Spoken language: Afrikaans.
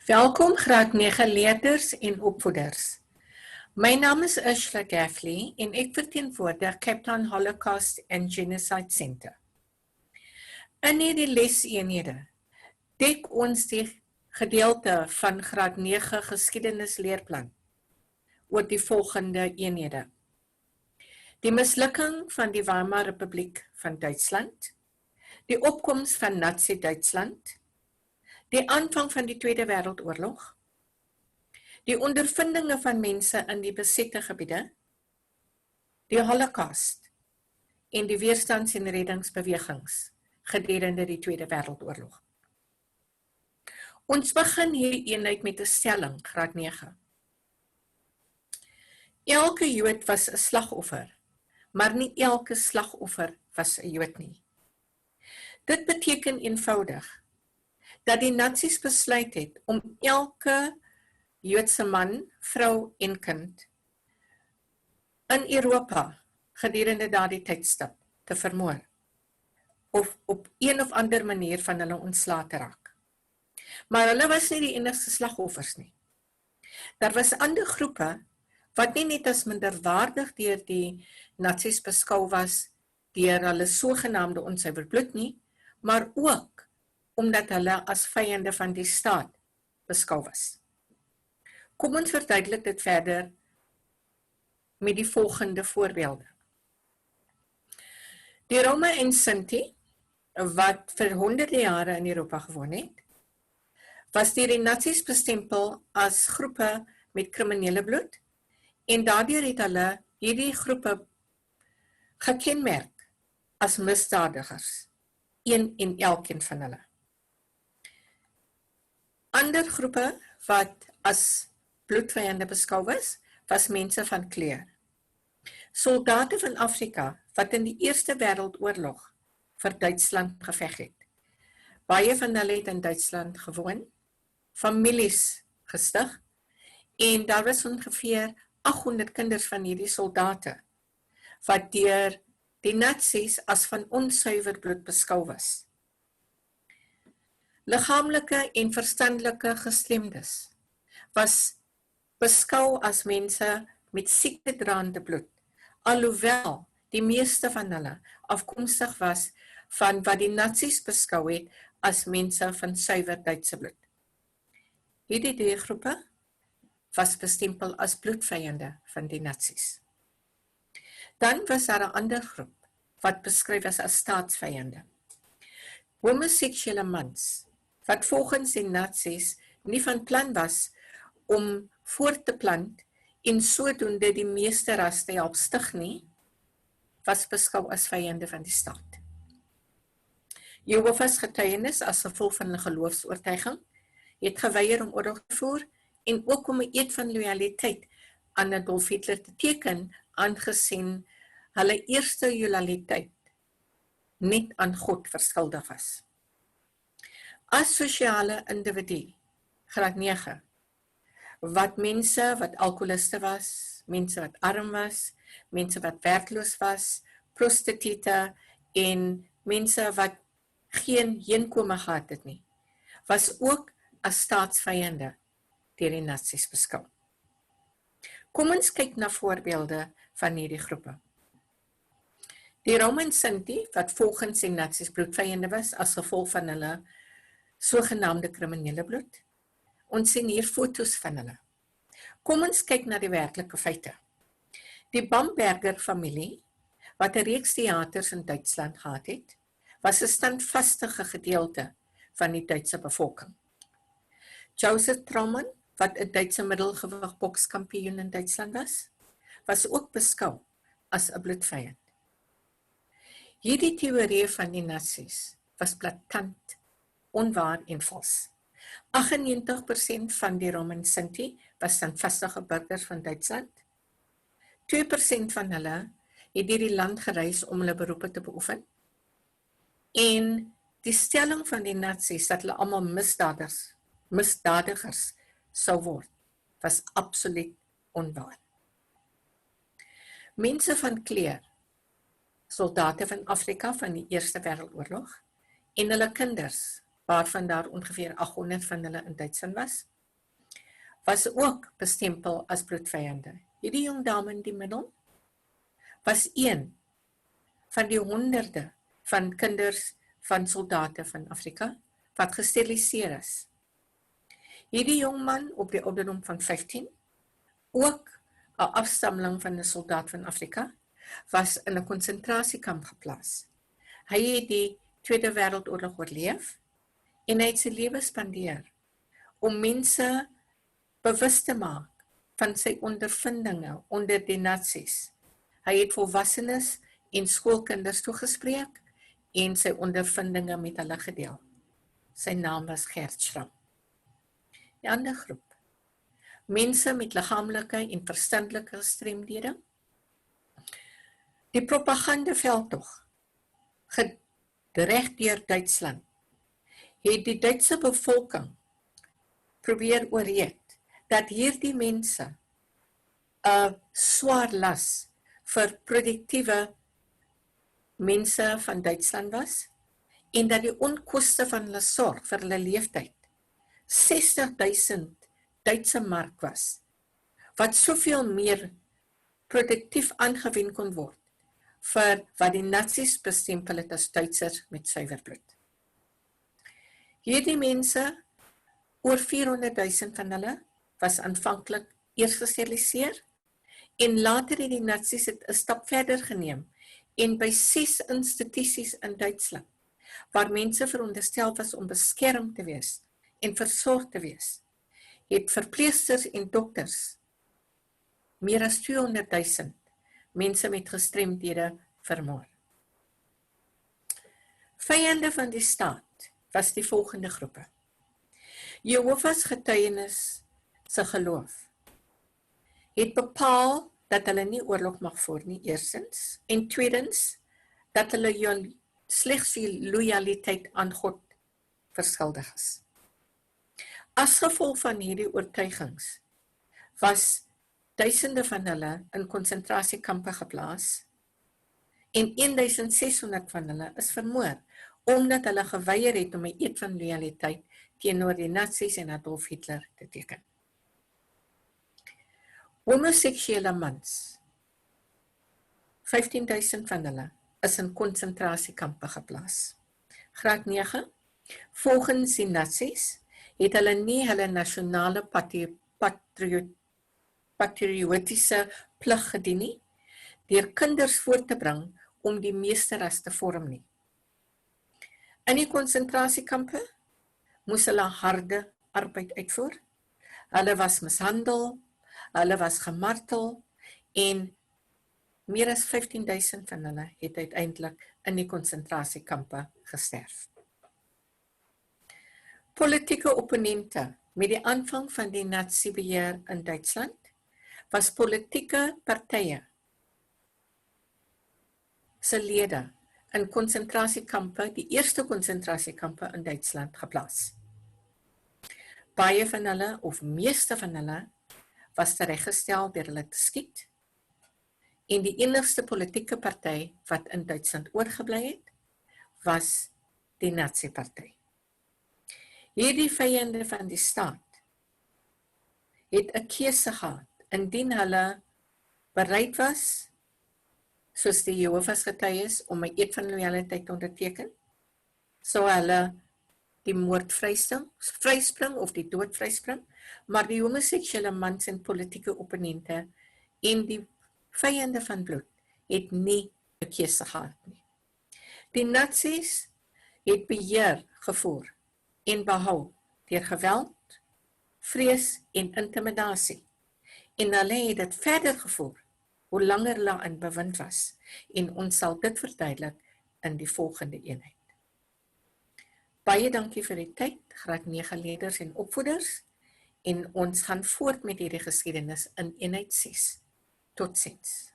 Welkom graad 9 leerders en opvoeders. My naam is Ursula Gaffley en ek verteenwoordig Cape Town Holocaust and Genocide Centre. In hierdie leseenhede dek ons die gedeelte van graad 9 geskiedenisleerplan oor die volgende eenhede. Die mislukking van die Weimar Republiek van Duitsland, die opkoms van Nazi-Duitsland, die aanvang van die Tweede Wêreldoorlog, die ondervindinge van mense in die besette gebiede, die Holocaust en die weerstands- en reddingsbewegings gedurende die Tweede Wêreldoorlog. Ons begin hierdie eenheid met 'n stelling, graad 9. Elke Jood was 'n slagoffer, maar nie elke slagoffer was 'n Jood nie. Dit beteken eenvoudig dat die Natsies besluit het om elke Joodse man, vrou en kind in Europa gedurende daardie tydstip te vermoor of op een of ander manier van hulle ontslae te raak. Maar hulle was nie die enigste slagoffers nie. Daar was ander groepe wat nie net as minderwaardig deur die Natsies beskou was deur hulle sogenaamde onsuiwer bloed nie, maar ook omdat hulle as vyande van die staat beskou was. Kom ons verduidelik dit verder met die volgende voorbeelde. Die Roma en Sinti, wat vir honderde jare in Europa gewoon het, was deur die Natsies bestempel as groepe met kriminele bloed en daardeur het hulle hierdie groepe gekenmerk as misdadigers, een en elkeen van hulle. Ander groepe wat as bloedvyande beskou was mense van kleur. Soldate van Afrika wat in die Eerste Wêreldoorlog vir Duitsland geveg het. Baie van hulle het in Duitsland gewoon, families gestig en daar was ongeveer 800 kinders van hierdie soldate wat deur die Natsies as van onsuiwer bloed beskou was. Liggaamlike en verstandelike gestremdes was beskou as mense met siektedraande bloed, alhoewel die meeste van hulle afkomstig was van wat die Natsies beskou het as mense van suiwer Duitse bloed. Hierdie drie groepe was bestempel as bloedvyande van die Natsies. Dan was daar 'n ander groep wat beskryf was as staatsvyande. Homoseksuele mans wat volgens die Natsies nie van plan was om voort te plant en sodoende die meeste ras te help stig nie, was beskou as vyande van die staat. Jehovah's getuienis as gevolg van 'n geloofsoortuiging het geweier om oorlog te voer en ook om 'n eed van lojaliteit aan Adolf Hitler te teken, aangesien hulle eerste lojaliteit net aan God verskuldig was. As sosiale individu, graad 9, wat mense wat alkoholiste was, mense wat arm was, mense wat werkloos was, prostituie en mense wat geen heenkome gehad het nie, was ook as staatsvyande deur die Natsies beskou. Kom ons kyk na voorbeelde van hierdie groepe. Die Roma en Sinti, wat volgens die Natsies bloedvyande was as gevolg van hulle sogenaamde kriminele bloed. Ons sien hier foto's van hulle. Kom ons kyk na die werklike feite. Die Bamberger familie, wat 'n reeks teaters in Duitsland gehad het, was 'n standvastige gedeelte van die Duitse bevolking. Josef Traumann, wat 'n Duitse middelgewig bokskampioen in Duitsland was ook beskou as 'n bloedvyand. Hierdie teorie van die Natsies was blaatant onwaar en vals. 98% van die Roma en Sinti was standvastige burgers van Duitsland. 2% van hulle het deur die land gereis om hulle beroepe te beoefen. En die stelling van die Natsies dat hulle almal misdadigers sou word, was absoluut onwaar. Mense van kleur, soldate van Afrika van die Eerste Wêreldoorlog en hulle kinders, waarvan daar ongeveer 800 van hulle in Duitsland was, was ook bestempel as bloedvyande. Hierdie jong dame in die middel was een van die honderde van kinders van soldate van Afrika wat gesteriliseer is. Hierdie jong man op die ouderdom van 15, ook 'n afstammeling van 'n soldaat van Afrika, was in 'n konsentrasiekamp geplaas. Hy het die Tweede Wêreldoorlog oorleef en hy het sy lewe spandeer om mense bewus te maak van sy ondervindinge onder die Nazis. Hy het volwassenes en skoolkinders toegespreek en sy ondervindinge met hulle gedeel. Sy naam was Gert Schramm. Die ander groep, mense met liggaamlike en verstandelike gestremdhede. Die propagandaveldtog, gedreg deur Duitsland, het die Duitse bevolking probeer oorreed dat hierdie mense 'n swaar las vir produktiewe mense van Duitsland was en dat die onkoste van hulle sorg vir hulle leeftyd 60.000 Duitse mark was, wat soveel meer produktief aangewend kon word vir wat die Nazis bestempel het as Duitsers met suiwer bloed. Hierdie mense, oor 400.000 van hulle, was aanvanklik eers gesteriliseer en later het die Nazis het 'n stap verder geneem en by 6 institusies in Duitsland, waar mense veronderstel was om beskerm te wees en versorg te wees, het verpleegsters en dokters meer as 200.000 mense met gestremdhede vermoor. Vyande van die staat was die volgende groepe. Jehovah's getuienis se geloof het bepaal dat hulle nie oorlog mag voer nie, eerstens, en tweedens, dat hulle slegs die lojaliteit aan God verskuldig is. As gevolg van hierdie oortuigings was duisende van hulle in konsentrasiekampe geplaas en 1600 van hulle is vermoor omdat hulle geweier het om 'n eed van lojaliteit teenoor die Nazis en Adolf Hitler te teken. Homoseksuele mans, 15.000 van hulle is in konsentrasiekampe geplaas. Graad 9, volgens die Nazis het hulle nie hulle nasionale patriotiese plig gedien nie, deur kinders voor te bring om die meesteras te vorm nie. In die konsentrasiekampe moes hulle harde arbeid uitvoer. Hulle was mishandel, hulle was gemartel en meer as 15.000 van hulle het uiteindelik in die konsentrasiekampe gesterf. Politieke opponente met die aanvang van die Nazi-beheer in Duitsland was politieke partye se lede in konsentrasiekampe, die eerste konsentrasiekampe in Duitsland geplaas. Baie van hulle, of meeste van hulle, was tereggestel deur hulle te skiet, en die enigste politieke party wat in Duitsland oorgebly het, was die Nazi-party. Hierdie vyande van die staat het 'n keuse gehad, indien hulle bereid was, soos die Jehovah's getuies, om 'n eed van lojaliteit te onderteken, sou hulle die moord vryspring of die dood vryspring, maar die homoseksuele mans en politieke opponente en die vyande van bloed het nie 'n keuse gehad nie. Die Nazis het beheer gevoer en behou deur geweld, vrees en intimidasie, en hulle het dit verder gevoer hoe langer hulle in bewind was, en ons sal dit verduidelik in die volgende eenheid. Baie dankie vir die tyd, graad 9 leerders en opvoeders, en ons gaan voort met hierdie geskiedenis in eenheid 6. Totsiens.